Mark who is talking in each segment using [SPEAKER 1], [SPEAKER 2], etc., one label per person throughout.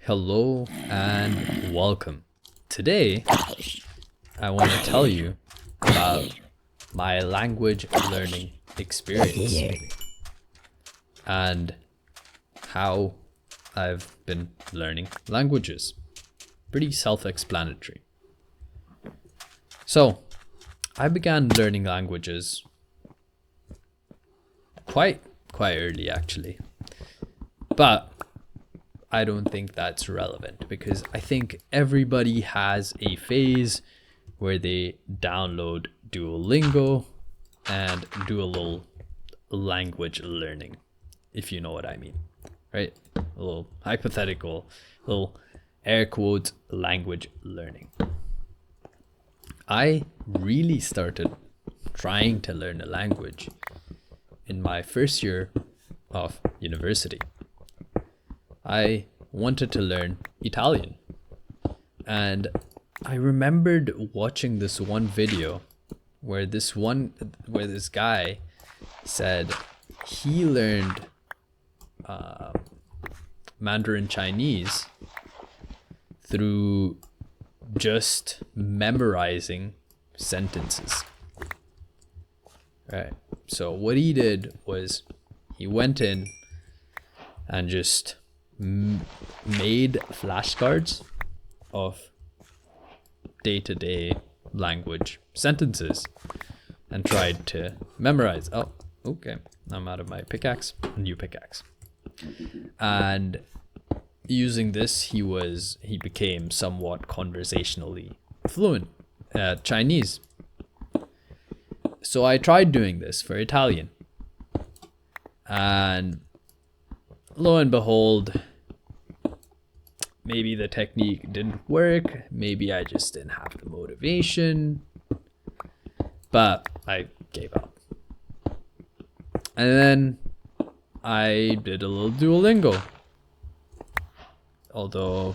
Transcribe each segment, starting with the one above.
[SPEAKER 1] Hello and welcome. Today, I want to tell you about my language learning experience and how I've been learning languages. Pretty self-explanatory. So, I began learning languages quite early actually. But I don't think that's relevant because I think everybody has a phase where they download Duolingo and do a little language learning, if you know what I mean, right? A little hypothetical, little air quotes language learning. I really started trying to learn a language in my first year of university. I wanted to learn Italian, and I remembered watching this one video where this guy said he learned Mandarin Chinese through just memorizing sentences. Right. So what he did was he went in and just made flashcards of day-to-day language sentences and tried to memorize. Oh, okay. I'm out of my pickaxe. New pickaxe. And using this, he became somewhat conversationally fluent at Chinese. So I tried doing this for Italian. And lo and behold, maybe the technique didn't work. Maybe I just didn't have the motivation. But I gave up. And then I did a little Duolingo. Although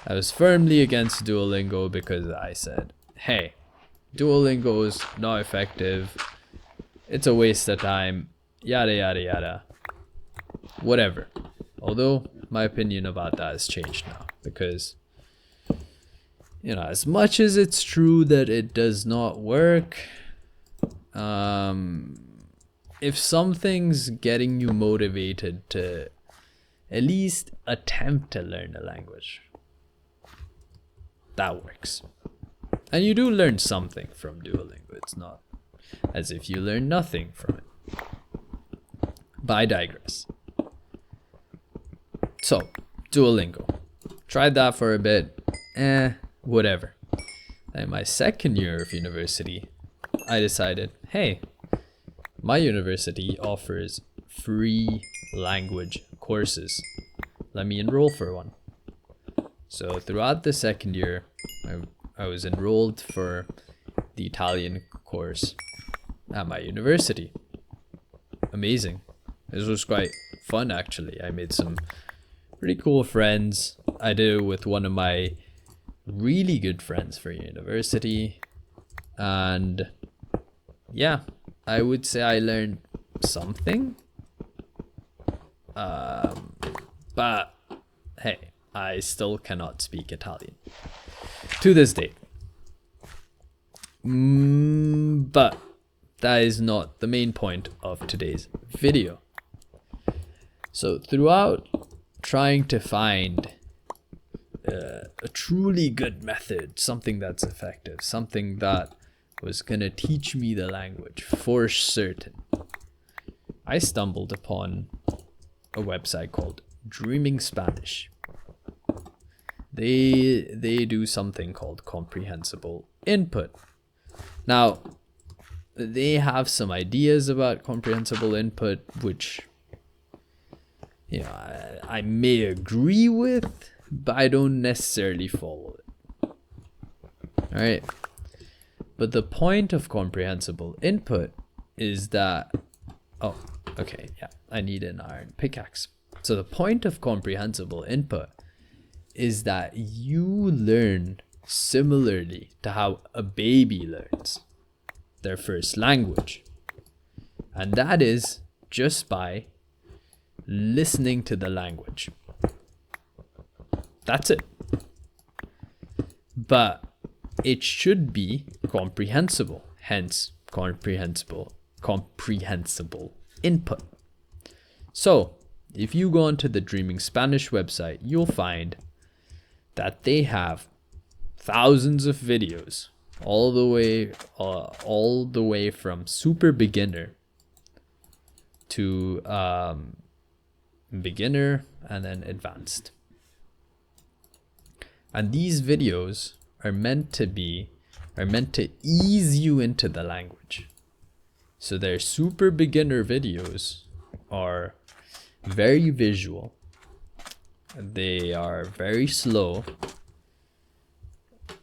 [SPEAKER 1] I was firmly against Duolingo because I said, hey, Duolingo is not effective. It's a waste of time. Yada, yada, yada. Whatever. Although my opinion about that has changed now because, as much as it's true that it does not work, if something's getting you motivated to at least attempt to learn a language, that works. And you do learn something from Duolingo. It's not as if you learn nothing from it. But I digress. So, Duolingo. Tried that for a bit. Whatever. In my second year of university, I decided, hey, my university offers free language courses. Let me enroll for one. So throughout the second year, I was enrolled for the Italian course at my university. Amazing. This was quite fun actually. I made some pretty cool friends. I did it with one of my really good friends for university. And yeah, I would say I learned something. But hey, I still cannot speak Italian to this day. But that is not the main point of today's video. So throughout trying to find a truly good method, something that's effective, something that was gonna teach me the language for certain, I stumbled upon a website called Dreaming Spanish. They do something called comprehensible input. Now, they have some ideas about comprehensible input, which I may agree with, but I don't necessarily follow it. All right. But the point of comprehensible input is that, oh, okay, yeah, I need an iron pickaxe. So the point of comprehensible input is that you learn similarly to how a baby learns their first language. And that is just by listening to the language. That's it. But it should be comprehensible, hence comprehensible input. So if you go onto the Dreaming Spanish website, you'll find that they have thousands of videos all the way from super beginner to beginner and then advanced. And these videos are meant to ease you into the language. So their super beginner videos are very visual. They are very slow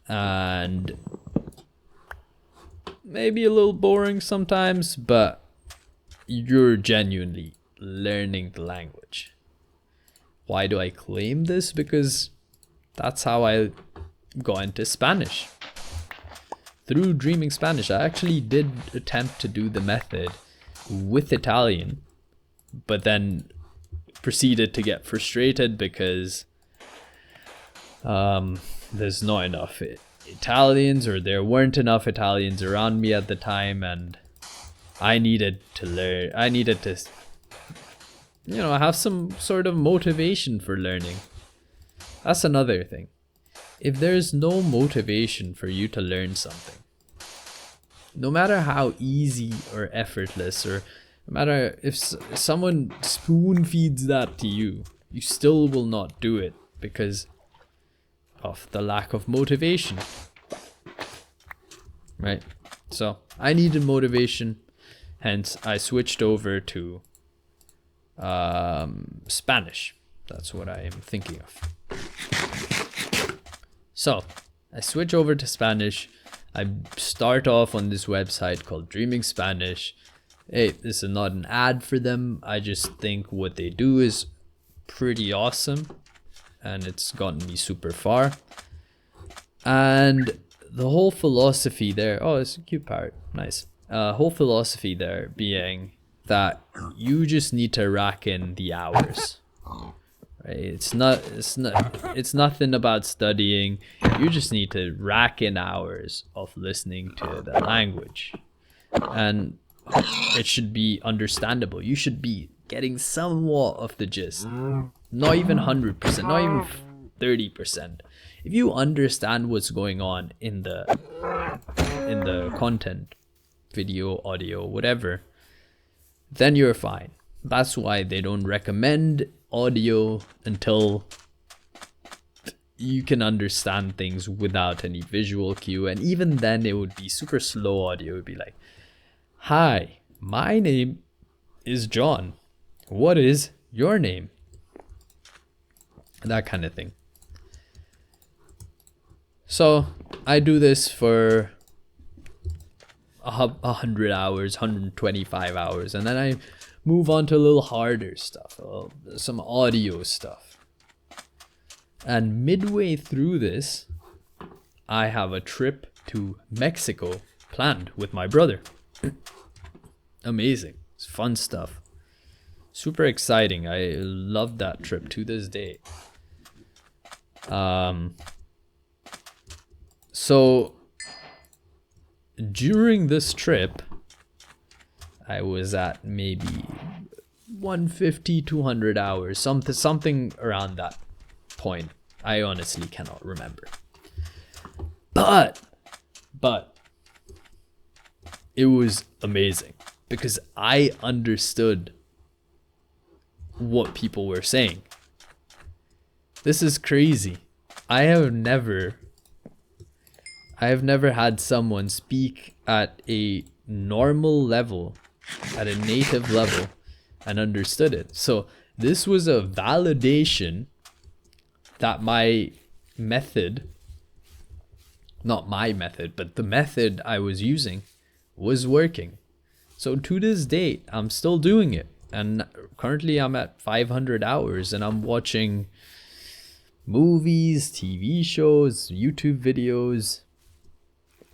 [SPEAKER 1] and maybe a little boring sometimes, but you're genuinely learning the language. Why do I claim this? Because that's how I got into Spanish. Through Dreaming Spanish, I actually did attempt to do the method with Italian, but then proceeded to get frustrated because there's not enough Italians, or there weren't enough Italians around me at the time, and I needed to learn. I needed to, have some sort of motivation for learning. That's another thing. If there's no motivation for you to learn something, no matter how easy or effortless, or no matter if someone spoon feeds that to you, you still will not do it because of the lack of motivation. Right? So I needed motivation, hence I switched over to Spanish. That's what I am thinking of. So I switch over to Spanish. I start off on this website called Dreaming Spanish. Hey, this is not an ad for them. I just think what they do is pretty awesome, and it's gotten me super far. And the whole philosophy there, oh, it's a cute parrot, nice. Whole philosophy there being that you just need to rack in the hours. Right? It's nothing about studying. You just need to rack in hours of listening to the language, and it should be understandable. You should be getting somewhat of the gist. Not even 100%, not even 30%. If you understand what's going on in the content, video, audio, whatever, then you're fine. That's why they don't recommend audio until you can understand things without any visual cue. And even then it would be super slow audio. It would be like, hi, my name is John. What is your name? That kind of thing. So I do this for 100 hours, 125 hours, and then I move on to a little harder stuff, some audio stuff. And midway through this, I have a trip to Mexico planned with my brother. Amazing. It's fun stuff. Super exciting. I love that trip to this day. So during this trip, I was at maybe 150, 200 hours, something around that point. I honestly cannot remember. But it was amazing because I understood what people were saying. This is crazy. I have never had someone speak at a normal level, at a native level, and understood it. So this was a validation that my method, not my method, but the method I was using was working. So to this date, I'm still doing it. And currently I'm at 500 hours and I'm watching movies, TV shows, YouTube videos,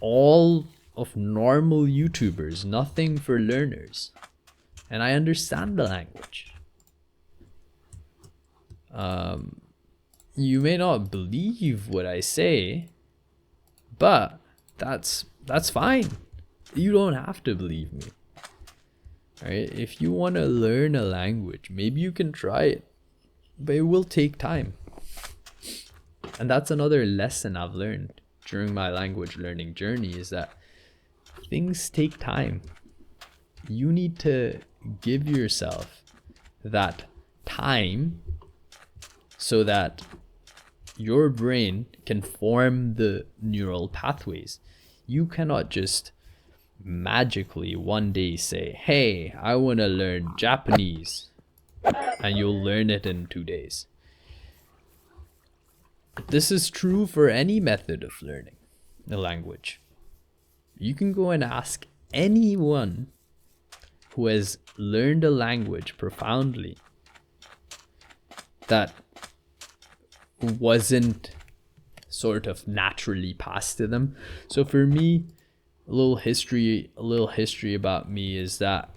[SPEAKER 1] all of normal YouTubers, nothing for learners. And I understand the language. you may not believe what I say, but that's fine. You don't have to believe me. Right? If you want to learn a language, maybe you can try it, but it will take time. And that's another lesson I've learned during my language learning journey, is that things take time. You need to give yourself that time so that your brain can form the neural pathways. You cannot just magically one day say, hey, I want to learn Japanese, and you'll learn it in 2 days. This is true for any method of learning a language. You can go and ask anyone who has learned a language profoundly that wasn't sort of naturally passed to them. So for me, a little history about me is that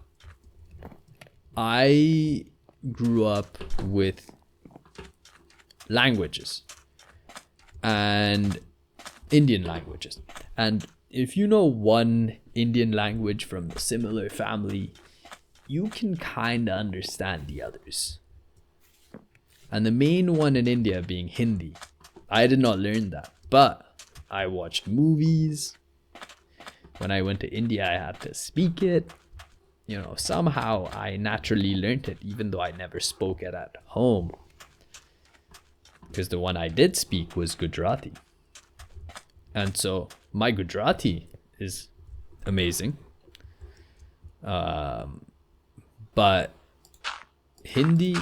[SPEAKER 1] I grew up with languages and Indian languages. And if you know one Indian language from a similar family, you can kind of understand the others. And the main one in India being Hindi. I did not learn that, but I watched movies. When I went to India, I had to speak it. You know, somehow I naturally learned it, even though I never spoke it at home. Because the one I did speak was Gujarati. And so my Gujarati is amazing. But Hindi,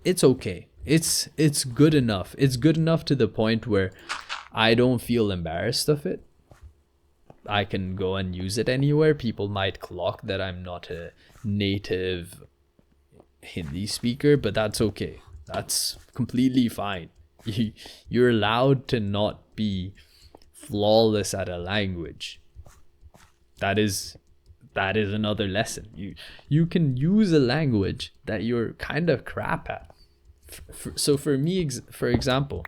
[SPEAKER 1] it's okay. It's good enough. It's good enough to the point where I don't feel embarrassed of it. I can go and use it anywhere. People might clock that I'm not a native Hindi speaker, but that's okay. That's completely fine. You're allowed to not be flawless at a language. That is another lesson. You can use a language that you're kind of crap at. So for me, for example,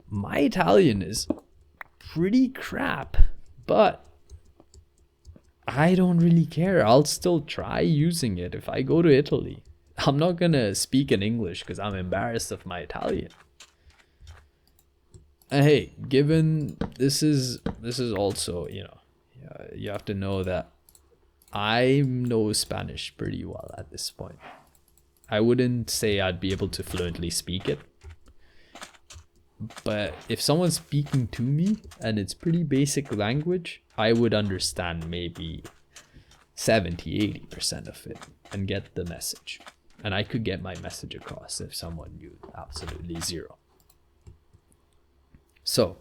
[SPEAKER 1] my Italian is pretty crap, but I don't really care. I'll still try using it if I go to Italy. I'm not gonna speak in English because I'm embarrassed of my Italian. And hey, given this is also, you have to know that I know Spanish pretty well at this point. I wouldn't say I'd be able to fluently speak it. But if someone's speaking to me and it's pretty basic language, I would understand maybe 70-80% of it and get the message. And I could get my message across if someone knew absolutely zero. So,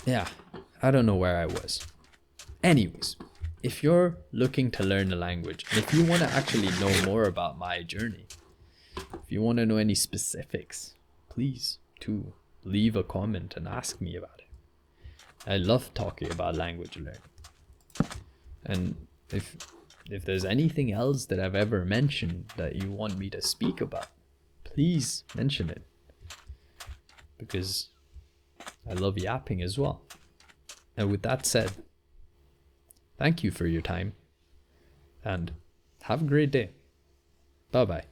[SPEAKER 1] yeah, I don't know where I was. Anyways, if you're looking to learn a language, and if you want to actually know more about my journey, if you want to know any specifics, please do leave a comment and ask me about it. I love talking about language learning. And if there's anything else that I've ever mentioned that you want me to speak about, please mention it. Because I love yapping as well. And with that said, thank you for your time and have a great day. Bye-bye.